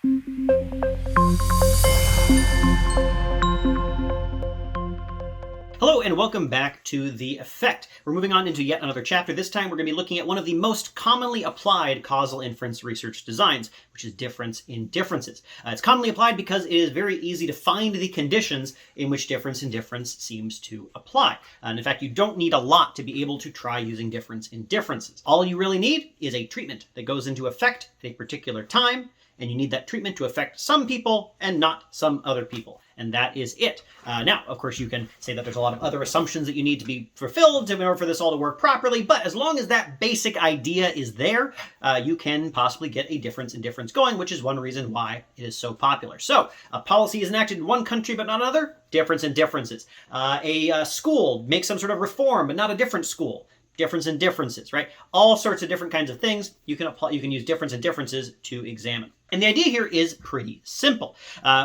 Hello and welcome back to The Effect. We're moving on into yet another chapter. This time we're going to be looking at one of the most commonly applied causal inference research designs, which is difference in differences. It's commonly applied because it is very easy to find the conditions in which difference in difference seems to apply. And in fact, you don't need a lot to be able to try using difference in differences. All you really need is a treatment that goes into effect at a particular time, and you need that treatment to affect some people and not some other people. And that is it. Now, of course, you can say that there's a lot of other assumptions that you need to be fulfilled in order for this all to work properly, but as long as that basic idea is there, you can possibly get a difference in difference going, which is one reason why it is so popular. So, a policy is enacted in one country but not another, difference in differences. A school makes some sort of reform but not a different school. Difference in differences, right? All sorts of different kinds of things you can apply. You can use difference in differences to examine. And the idea here is pretty simple.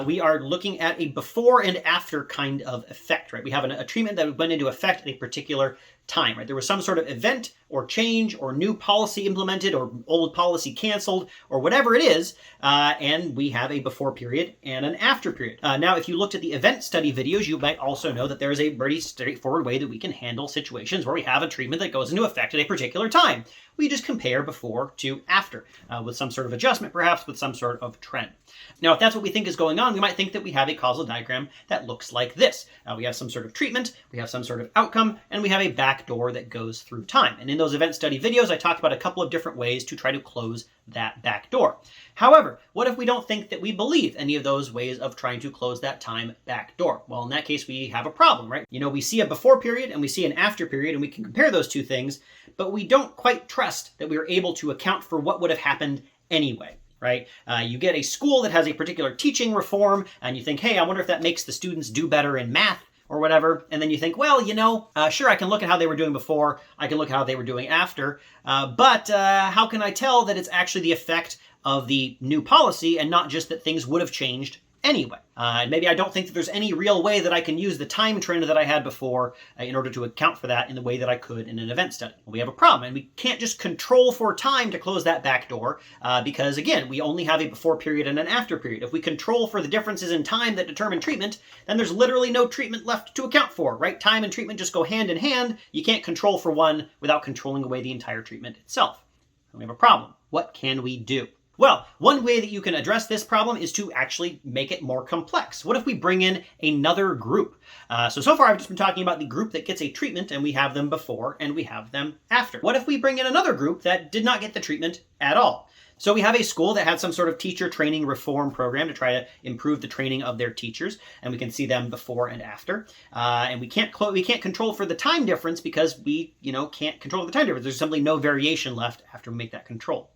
We are looking at a before and after kind of effect, right? We have a treatment that went into effect at a particular time, right? There was some sort of event or change or new policy implemented or old policy canceled or whatever it is, and we have a before period and an after period. Now, if you looked at the event study videos, you might also know that there is a pretty straightforward way that we can handle situations where we have a treatment that goes into effect at a particular time. We just compare before to after with some sort of adjustment, perhaps with some sort of trend. Now, if that's what we think is going on, we might think that we have a causal diagram that looks like this. We have some sort of treatment, we have some sort of outcome, and we have a backdoor that goes through time. And in those event study videos, I talked about a couple of different ways to try to close that backdoor. However, what if we don't think that we believe any of those ways of trying to close that time backdoor? Well, in that case, we have a problem, right? You know, we see a before period and we see an after period, and we can compare those two things, but we don't quite trust that we are able to account for what would have happened anyway. Right? You get a school that has a particular teaching reform, and you think, hey, I wonder if that makes the students do better in math or whatever. And then you think, well, sure, I can look at how they were doing before, I can look at how they were doing after, but how can I tell that it's actually the effect of the new policy and not just that things would have changed anyway? Maybe I don't think that there's any real way that I can use the time trend that I had before in order to account for that in the way that I could in an event study. Well, we have a problem, and we can't just control for time to close that back door because, again, we only have a before period and an after period. If we control for the differences in time that determine treatment, then there's literally no treatment left to account for, right? Time and treatment just go hand in hand. You can't control for one without controlling away the entire treatment itself. And we have a problem. What can we do? Well, one way that you can address this problem is to actually make it more complex. What if we bring in another group? So far I've just been talking about the group that gets a treatment, and we have them before and we have them after. What if we bring in another group that did not get the treatment at all? So we have a school that had some sort of teacher training reform program to try to improve the training of their teachers, and we can see them before and after. And we can't control for the time difference because we can't control the time difference. There's simply no variation left after we make that control.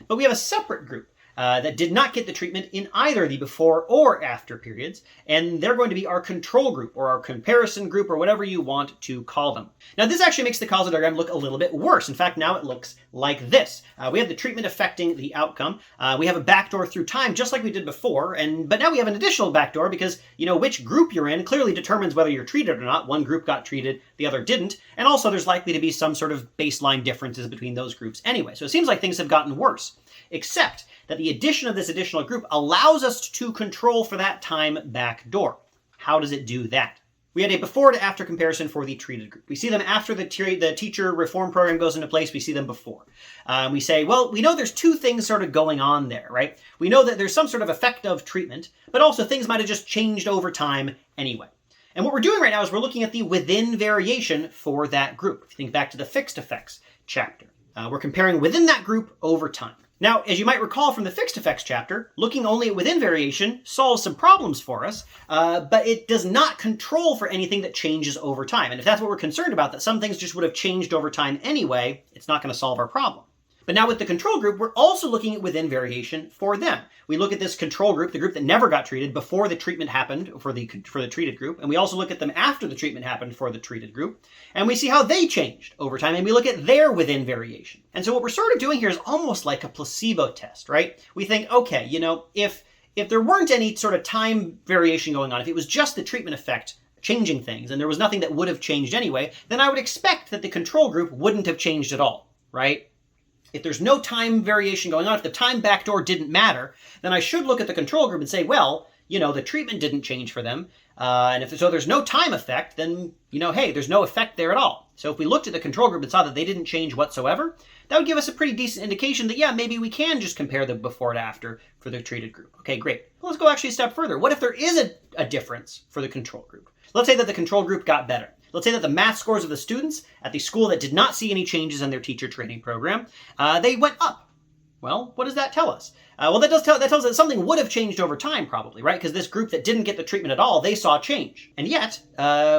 But we have a separate group that did not get the treatment in either the before or after periods, and they're going to be our control group or our comparison group or whatever you want to call them. Now, this actually makes the causal diagram look a little bit worse. In fact, now it looks like this. We have the treatment affecting the outcome. We have a backdoor through time, just like we did before, but now we have an additional backdoor because, which group you're in clearly determines whether you're treated or not. One group got treated, the other didn't, and also there's likely to be some sort of baseline differences between those groups anyway. So it seems like things have gotten worse, except that the addition of this additional group allows us to control for that time backdoor. How does it do that? We had a before to after comparison for the treated group. We see them after the teacher reform program goes into place. We see them before. We say, well, we know there's two things sort of going on there, right? We know that there's some sort of effect of treatment, but also things might have just changed over time anyway. And what we're doing right now is we're looking at the within variation for that group. If you think back to the fixed effects chapter, we're comparing within that group over time. Now, as you might recall from the fixed effects chapter, looking only at within variation solves some problems for us, but it does not control for anything that changes over time. And if that's what we're concerned about, that some things just would have changed over time anyway, it's not going to solve our problem. But now with the control group, we're also looking at within variation for them. We look at this control group, the group that never got treated before the treatment happened for the treated group, and we also look at them after the treatment happened for the treated group, and we see how they changed over time, and we look at their within variation. And so what we're sort of doing here is almost like a placebo test, right? We think, okay, if there weren't any sort of time variation going on, if it was just the treatment effect changing things, and there was nothing that would have changed anyway, then I would expect that the control group wouldn't have changed at all, right? if there's no time variation going on, if the time backdoor didn't matter, then I should look at the control group and say, well, the treatment didn't change for them. And so there's no time effect, then, hey, there's no effect there at all. So if we looked at the control group and saw that they didn't change whatsoever, that would give us a pretty decent indication that, yeah, maybe we can just compare the before and after for the treated group. Okay, great. Well, let's go actually a step further. What if there is a difference for the control group? Let's say that the control group got better. Let's say that the math scores of the students at the school that did not see any changes in their teacher training program, they went up. Well, what does that tell us? Well, that tells us that something would have changed over time, probably, right? Because this group that didn't get the treatment at all, they saw change. And yet,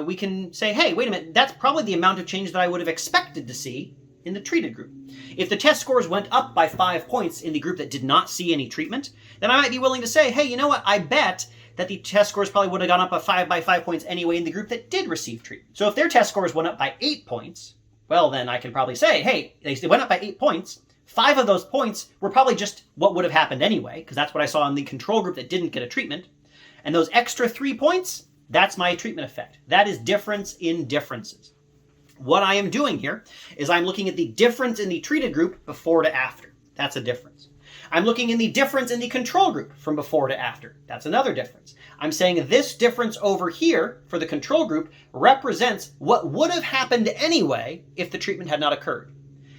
we can say, hey, wait a minute, that's probably the amount of change that I would have expected to see in the treated group. If the test scores went up by 5 points in the group that did not see any treatment, then I might be willing to say, hey, you know what? I bet that the test scores probably would have gone up by 5 points anyway in the group that did receive treatment. So if their test scores went up by 8 points, well, then I can probably say, hey, they went up by 8 points. 5 of those points were probably just what would have happened anyway, because that's what I saw in the control group that didn't get a treatment. And those extra 3 points, that's my treatment effect. That is difference in differences. What I am doing here is I'm looking at the difference in the treated group before to after. That's a difference. I'm looking in the difference in the control group from before to after. That's another difference. I'm saying this difference over here for the control group represents what would have happened anyway if the treatment had not occurred.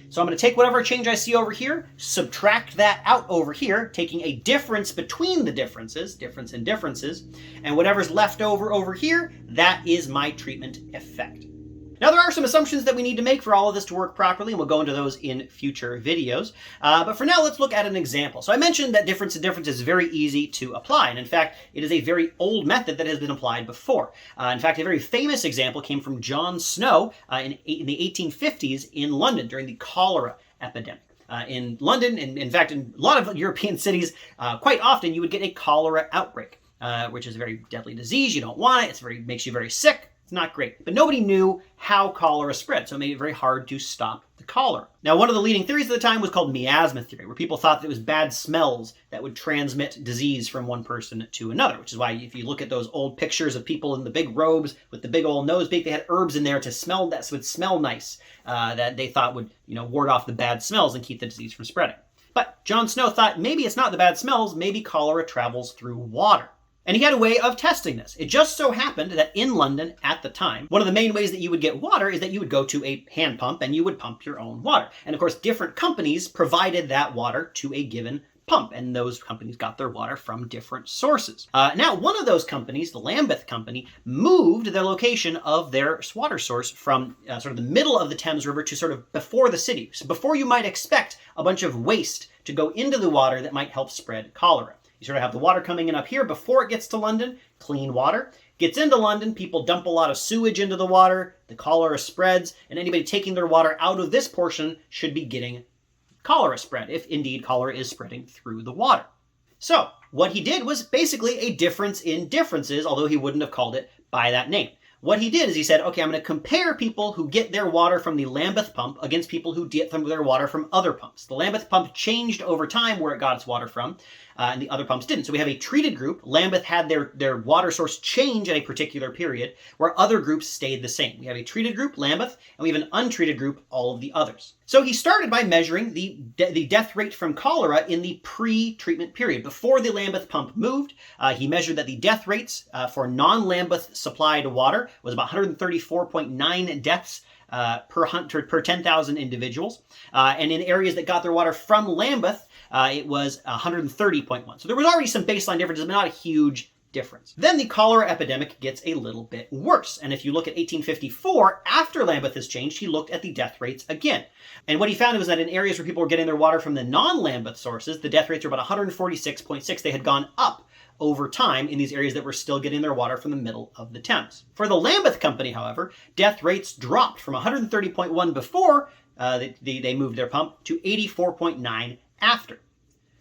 So I'm going to take whatever change I see over here, subtract that out over here, taking a difference between the differences, difference in differences, and whatever's left over here, that is my treatment effect. Now, there are some assumptions that we need to make for all of this to work properly, and we'll go into those in future videos. But for now, let's look at an example. So I mentioned that difference in difference is very easy to apply, and in fact, it is a very old method that has been applied before. In fact, a very famous example came from John Snow in the 1850s in London during the cholera epidemic. In London, and in fact, in a lot of European cities, quite often you would get a cholera outbreak, which is a very deadly disease. You don't want it. Makes you very sick. It's not great. But nobody knew how cholera spread, so it made it very hard to stop the cholera. Now, one of the leading theories at the time was called miasma theory, where people thought that it was bad smells that would transmit disease from one person to another, which is why if you look at those old pictures of people in the big robes with the big old nose beak, they had herbs in there to smell that would smell nice, that they thought would ward off the bad smells and keep the disease from spreading. But John Snow thought maybe it's not the bad smells, maybe cholera travels through water. And he had a way of testing this. It just so happened that in London at the time, one of the main ways that you would get water is that you would go to a hand pump and you would pump your own water. And of course, different companies provided that water to a given pump, and those companies got their water from different sources. Now, one of those companies, the Lambeth Company, moved the location of their water source from sort of the middle of the Thames River to sort of before the city. So before you might expect a bunch of waste to go into the water that might help spread cholera. You sort of have the water coming in up here before it gets to London, clean water. Gets into London, people dump a lot of sewage into the water, the cholera spreads, and anybody taking their water out of this portion should be getting cholera spread, if indeed cholera is spreading through the water. So, what he did was basically a difference in differences, although he wouldn't have called it by that name. What he did is he said, okay, I'm going to compare people who get their water from the Lambeth pump against people who get their water from other pumps. The Lambeth pump changed over time where it got its water from, and the other pumps didn't. So we have a treated group. Lambeth had their water source change at a particular period, where other groups stayed the same. We have a treated group, Lambeth, and we have an untreated group, all of the others. So he started by measuring the death rate from cholera in the pre-treatment period. Before the Lambeth pump moved, he measured that the death rates for non-Lambeth supplied water was about 134.9 deaths per 10,000 individuals. And in areas that got their water from Lambeth, it was 130.1. So there was already some baseline differences, but not a huge difference. Then the cholera epidemic gets a little bit worse. And if you look at 1854, after Lambeth has changed, he looked at the death rates again. And what he found was that in areas where people were getting their water from the non-Lambeth sources, the death rates were about 146.6. They had gone up over time in these areas that were still getting their water from the middle of the Thames. For the Lambeth Company, however, death rates dropped from 130.1 before they moved their pump to 84.9 after.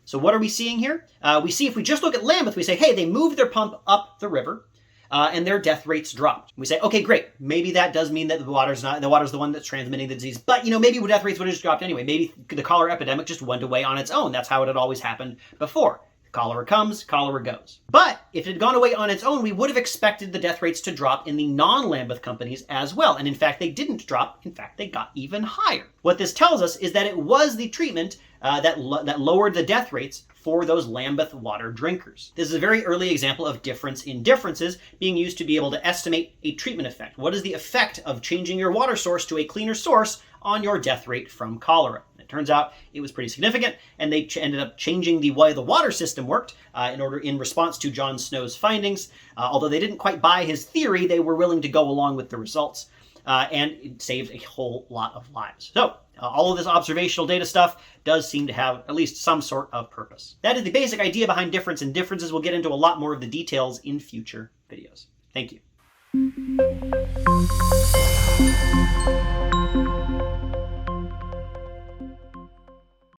So what are we seeing here? We see if we just look at Lambeth, we say, hey, they moved their pump up the river and their death rates dropped. We say, okay, great. Maybe that does mean that the water's the one that's transmitting the disease. But, maybe death rates would have just dropped anyway. Maybe the cholera epidemic just went away on its own. That's how it had always happened before. Cholera comes, cholera goes. But if it had gone away on its own, we would have expected the death rates to drop in the non-Lambeth companies as well. And in fact, they didn't drop. In fact, they got even higher. What this tells us is that it was the treatment that lowered the death rates for those Lambeth water drinkers. This is a very early example of difference in differences being used to be able to estimate a treatment effect. What is the effect of changing your water source to a cleaner source on your death rate from cholera? It turns out it was pretty significant, and they ended up changing the way the water system worked in response to John Snow's findings. Although they didn't quite buy his theory, they were willing to go along with the results, and it saved a whole lot of lives. So all of this observational data stuff does seem to have at least some sort of purpose. That is the basic idea behind difference and differences. We'll get into a lot more of the details in future videos. Thank you.